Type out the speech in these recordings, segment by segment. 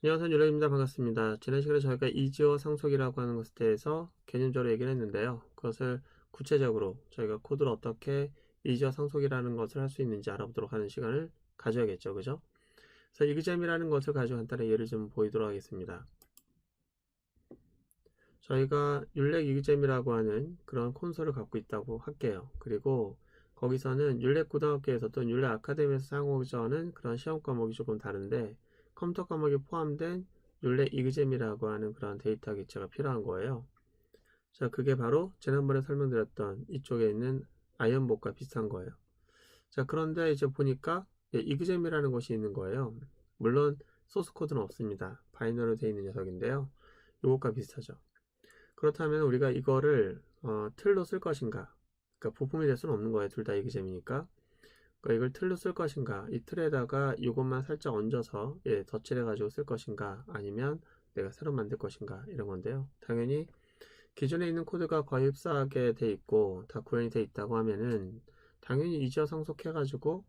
안녕하세요. 유령입니다. 반갑습니다. 지난 시간에 저희가 이지어 상속이라고 하는 것에 대해서 개념적으로 얘기를 했는데요. 그것을 구체적으로 저희가 코드를 어떻게 이지어 상속이라는 것을 할 수 있는지 알아보도록 하는 시간을 가져야겠죠. 그죠? 그래서 이그잼이라는 것을 가지고 간단히 예를 좀 보이도록 하겠습니다. 저희가 율렉 이그잼이라고 하는 그런 콘솔을 갖고 있다고 할게요. 그리고 거기서는 율렉 고등학교에서 또는 율렉 아카데미에서 사용하고자 하는 그런 시험 과목이 조금 다른데 컴퓨터 과목이 포함된 율렉 이그잼이라고 하는 그런 데이터 기체가 필요한 거예요. 자, 그게 바로 지난번에 설명드렸던 이쪽에 있는 아이언복과 비슷한 거예요. 자, 그런데 이제 보니까 이그잼이라는 것이 있는 거예요. 물론 소스 코드는 없습니다. 바이너리로 되어 있는 녀석인데요. 이것과 비슷하죠. 그렇다면 우리가 이거를 틀로 쓸 것인가, 그러니까 부품이 될 수는 없는 거예요. 둘 다 이그잼이니까. 그러니까 이걸 틀로 쓸 것인가, 이 틀에다가 이것만 살짝 얹어서 덧칠해 가지고 쓸 것인가, 아니면 내가 새로 만들 것인가, 이런 건데요. 당연히 기존에 있는 코드가 거의 흡사하게 돼 있고 다 구현이 돼 있다고 하면은 당연히 이지어 상속해 가지고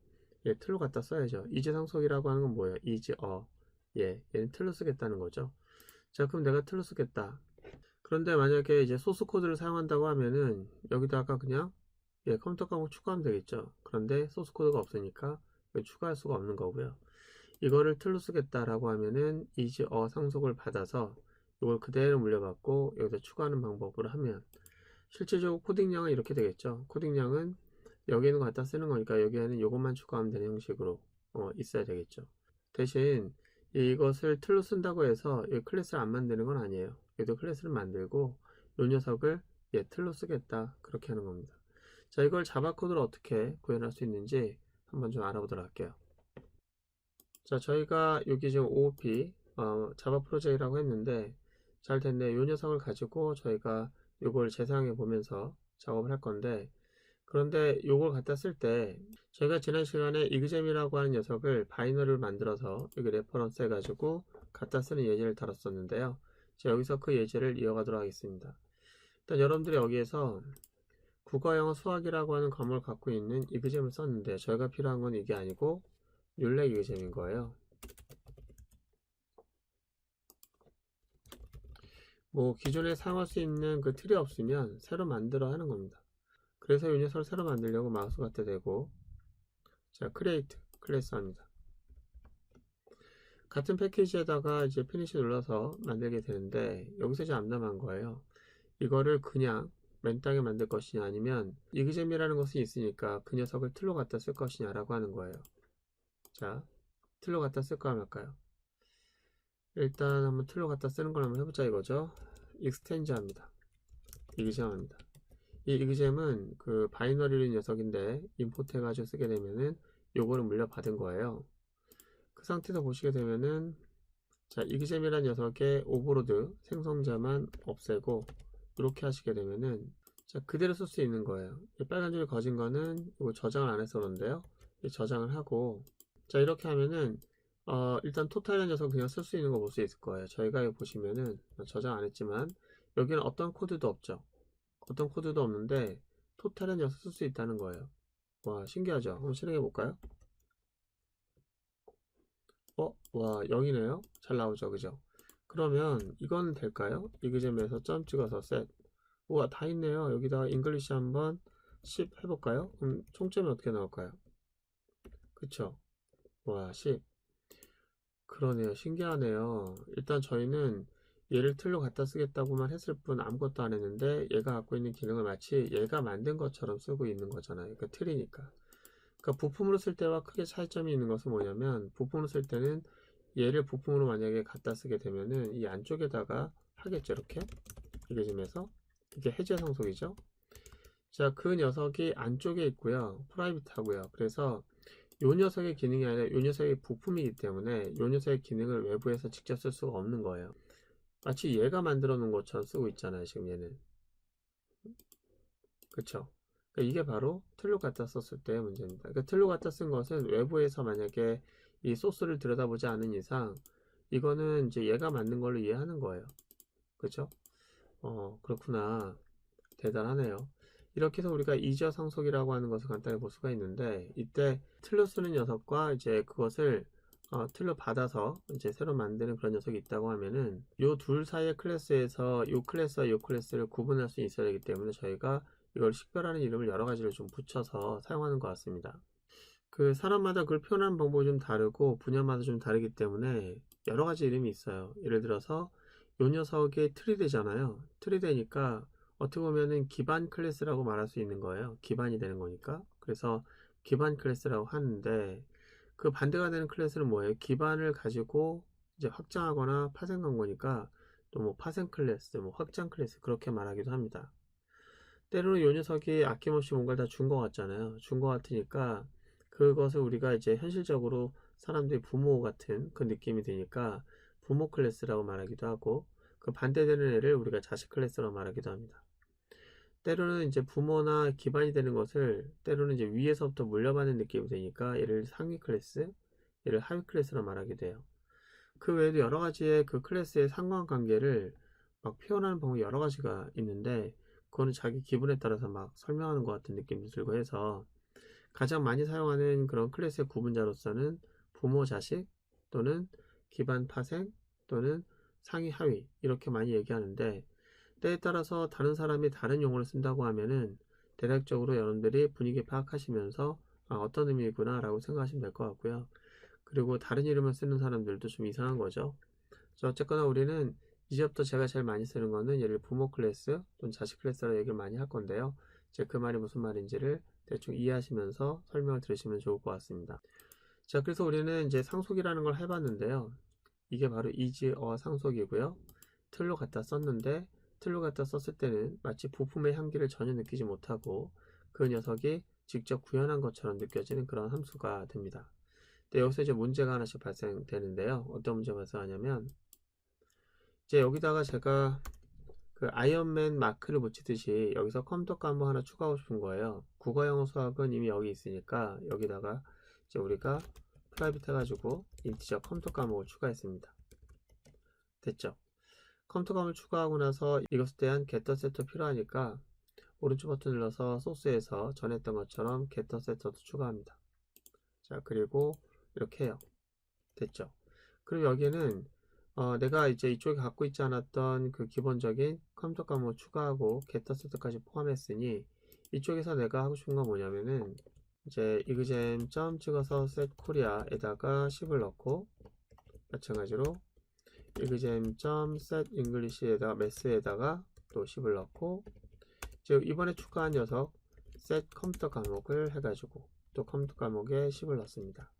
틀로 갖다 써야죠. 이지 상속이라고 하는 건 뭐예요? 이지어. 얘는 틀로 쓰겠다는 거죠. 자, 그럼 내가 틀로 쓰겠다. 그런데 만약에 이제 소스 코드를 사용한다고 하면은 여기다가 그냥 컴퓨터 과목 추가하면 되겠죠. 그런데 소스 코드가 없으니까 추가할 수가 없는 거고요. 이거를 틀로 쓰겠다라고 하면은 이지어 상속을 받아서 이걸 그대로 물려받고 여기다 추가하는 방법으로 하면 실질적으로 코딩량은 이렇게 되겠죠. 코딩량은 여기 있는 거 갖다 쓰는 거니까 여기에는 이것만 추가하면 되는 형식으로 있어야 되겠죠. 대신 이것을 틀로 쓴다고 해서 이 클래스를 안 만드는 건 아니에요. 얘도 클래스를 만들고 이 녀석을 틀로 쓰겠다, 그렇게 하는 겁니다. 자, 이걸 자바 코드로 어떻게 구현할 수 있는지 한번 좀 알아보도록 할게요. 자, 저희가 여기 지금 OOP 자바 프로젝트라고 했는데 잘 됐네. 이 녀석을 가지고 저희가 이걸 재사용해 보면서 작업을 할 건데, 그런데 이걸 갖다 쓸 때 저희가 지난 시간에 이그잼이라고 하는 녀석을 바이너리를 만들어서 여기 레퍼런스 해가지고 갖다 쓰는 예제를 다뤘었는데요. 자, 여기서 그 예제를 이어가도록 하겠습니다. 일단 여러분들이 여기에서 국어, 영어, 수학이라고 하는 과목을 갖고 있는 이그잼을 썼는데 저희가 필요한 건 이게 아니고 율렉 이그잼인 거예요. 뭐 기존에 사용할 수 있는 그 틀이 없으면 새로 만들어 하는 겁니다. 그래서 이 녀석을 새로 만들려고 마우스 갖다 대고 자, 크리에이트 클래스 합니다. 같은 패키지에다가 이제 피니시 눌러서 만들게 되는데 여기서 이제 암담한 거예요. 이거를 그냥 맨땅에 만들 것이냐, 아니면 이그잼이라는 것이 있으니까 그 녀석을 틀로 갖다 쓸 것이냐 라고 하는 거예요. 자, 틀로 갖다 쓸까 말까요? 일단 한번 틀로 갖다 쓰는 걸 한번 해보자 이거죠. 익스텐즈 합니다. 이그잼 합니다. 이 이그잼은 그 바이너리 녀석인데 임포트 해가지고 쓰게 되면은 요거를 물려받은 거예요. 그 상태에서 보시게 되면은 자, 이그잼이란 녀석의 오버로드 생성자만 없애고 이렇게 하시게 되면은 자, 그대로 쓸 수 있는 거예요. 이 빨간 줄이 거진 거는 이거 저장을 안 해서 그런데요. 저장을 하고 자, 이렇게 하면은 일단 토탈이라는 녀석 그냥 쓸 수 있는 거 볼 수 있을 거예요. 저희가 여기 보시면은 저장 안 했지만 여기는 어떤 코드도 없죠. 어떤 코드도 없는데 토탈이라는 녀석 쓸 수 있다는 거예요. 와, 신기하죠? 한번 실행해 볼까요? 와, 0이네요. 잘 나오죠, 그죠? 그러면 이건 될까요? 이그잼에서 점 찍어서 셋. 우와, 다 있네요. 여기다가 잉글리시 한번 10 해볼까요? 그럼 총점이 어떻게 나올까요? 그쵸? 와, 10. 그러네요. 신기하네요. 일단 저희는 얘를 틀로 갖다 쓰겠다고만 했을 뿐 아무것도 안 했는데 얘가 갖고 있는 기능을 마치 얘가 만든 것처럼 쓰고 있는 거잖아요. 그러니까 틀이니까. 그러니까 부품으로 쓸 때와 크게 차이점이 있는 것은 뭐냐면, 부품으로 쓸 때는 얘를 부품으로 만약에 갖다 쓰게 되면은 이 안쪽에다가 하겠죠. 이렇게 이게짐에서 이게 해제 상속이죠. 자, 그 녀석이 안쪽에 있고요. 프라이빗 하고요. 그래서 요 녀석의 기능이 아니라 요 녀석의 부품이기 때문에 요 녀석의 기능을 외부에서 직접 쓸 수가 없는 거예요. 마치 얘가 만들어 놓은 것처럼 쓰고 있잖아요. 지금 얘는. 그쵸? 그러니까 이게 바로 틀로 갖다 썼을 때의 문제입니다. 그러니까 틀로 갖다 쓴 것은 외부에서 만약에 이 소스를 들여다보지 않은 이상 이거는 이제 얘가 만든 걸로 이해하는 거예요. 그쵸? 그렇구나. 대단하네요. 이렇게 해서 우리가 이지어 상속이라고 하는 것을 간단히 볼 수가 있는데, 이때 틀로 쓰는 녀석과 이제 그것을 틀로 받아서 이제 새로 만드는 그런 녀석이 있다고 하면은 요 둘 사이의 클래스에서 요 클래스와 요 클래스를 구분할 수 있어야 되기 때문에 저희가 이걸 식별하는 이름을 여러 가지를 좀 붙여서 사용하는 것 같습니다. 그 사람마다 그걸 표현하는 방법이 좀 다르고 분야마다 좀 다르기 때문에 여러 가지 이름이 있어요. 예를 들어서 요 녀석이 틀이 되잖아요. 틀이 되니까 어떻게 보면은 기반 클래스라고 말할 수 있는 거예요. 기반이 되는 거니까. 그래서 기반 클래스라고 하는데 그 반대가 되는 클래스는 뭐예요? 기반을 가지고 이제 확장하거나 파생한 거니까 또 뭐 파생 클래스, 뭐 확장 클래스 그렇게 말하기도 합니다. 때로는 요 녀석이 아낌없이 뭔가를 다 준 것 같잖아요. 준 것 같으니까 그것을 우리가 이제 현실적으로 사람들이 부모 같은 그 느낌이 드니까 부모 클래스라고 말하기도 하고 그 반대되는 애를 우리가 자식 클래스라고 말하기도 합니다. 때로는 이제 부모나 기반이 되는 것을 때로는 이제 위에서부터 물려받는 느낌이 되니까 얘를 상위 클래스, 얘를 하위 클래스로 말하게 돼요. 그 외에도 여러 가지의 그 클래스의 상관관계를 막 표현하는 방법이 여러 가지가 있는데 그거는 자기 기분에 따라서 막 설명하는 것 같은 느낌도 들고 해서 가장 많이 사용하는 그런 클래스의 구분자로서는 부모 자식 또는 기반 파생 또는 상위 하위 이렇게 많이 얘기하는데 때에 따라서 다른 사람이 다른 용어를 쓴다고 하면은 대략적으로 여러분들이 분위기 파악하시면서 어떤 의미구나 라고 생각하시면 될 것 같고요. 그리고 다른 이름을 쓰는 사람들도 좀 이상한 거죠. 어쨌거나 우리는 이제부터 제가 제일 많이 쓰는 거는 예를 부모 클래스 또는 자식 클래스라고 얘기를 많이 할 건데요. 이제 그 말이 무슨 말인지를 대충 이해하시면서 설명을 들으시면 좋을 것 같습니다. 자, 그래서 우리는 이제 상속이라는 걸 해봤는데요. 이게 바로 이지어 상속이고요. 틀로 갖다 썼는데 틀로 갖다 썼을 때는 마치 부품의 향기를 전혀 느끼지 못하고 그 녀석이 직접 구현한 것처럼 느껴지는 그런 함수가 됩니다. 근데 여기서 이제 문제가 하나씩 발생되는데요. 어떤 문제가 발생하냐면 이제 여기다가 제가 그 아이언맨 마크를 붙이듯이 여기서 컴퓨터 과목 하나 추가하고 싶은 거예요. 국어, 영어, 수학은 이미 여기 있으니까 여기다가 이제 우리가 프라이빗 해가지고 인티저 컴퓨터 과목을 추가했습니다. 됐죠? 컴퓨터 과목을 추가하고 나서 이것에 대한 getter setter 필요하니까 오른쪽 버튼 눌러서 소스에서 전에 했던 것처럼 getter setter도 추가합니다. 자, 그리고 이렇게 해요. 됐죠? 그럼 여기에는 내가 이제 이쪽에 갖고 있지 않았던 그 기본적인 컴퓨터 과목 추가하고 getter set까지 포함했으니 이쪽에서 내가 하고 싶은 건 뭐냐면은 이제 exam 점 찍어서 set korea에다가 10을 넣고 마찬가지로 exam 점 set english에다가 math에다가 또 10을 넣고 이제 이번에 추가한 녀석 set 컴퓨터 과목을 해가지고 또 컴퓨터 과목에 10을 넣습니다.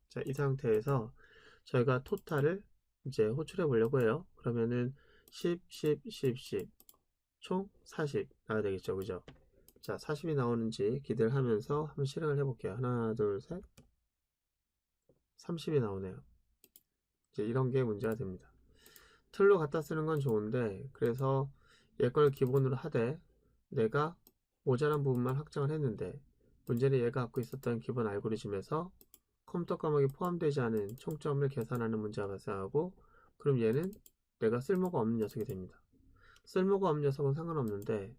자, 이 상태에서 저희가 토탈을 이제 호출해 보려고 해요. 그러면은 10, 10, 10, 10, 총 40 나와야 되겠죠. 그죠? 자, 40이 나오는지 기대를 하면서 한번 실행을 해볼게요. 하나, 둘, 셋. 30이 나오네요. 이제 이런 게 문제가 됩니다. 틀로 갖다 쓰는 건 좋은데, 그래서 얘 걸 기본으로 하되, 내가 모자란 부분만 확장을 했는데, 문제는 얘가 갖고 있었던 기본 알고리즘에서 컴퓨터 과목이 포함되지 않은 총점을 계산하는 문제가 발생하고 그럼 얘는 내가 쓸모가 없는 녀석이 됩니다. 쓸모가 없는 녀석은 상관없는데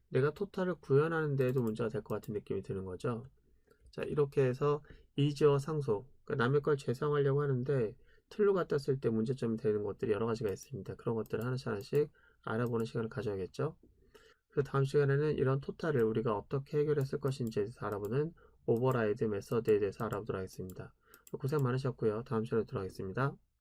내가 토탈을 구현하는 데에도 문제가 될 것 같은 느낌이 드는 거죠. 자, 이렇게 해서 이지어 상속, 그러니까 남의 걸 재사용하려고 하는데 틀로 갖다 쓸 때 문제점이 되는 것들이 여러 가지가 있습니다. 그런 것들을 하나씩 하나씩 알아보는 시간을 가져야겠죠. 그래서 다음 시간에는 이런 토탈을 우리가 어떻게 해결했을 것인지에 대해서 알아보는 오버라이드 메서드에 대해서 알아보도록 하겠습니다. 고생 많으셨고요. 다음 시간에 뵙도록 하겠습니다.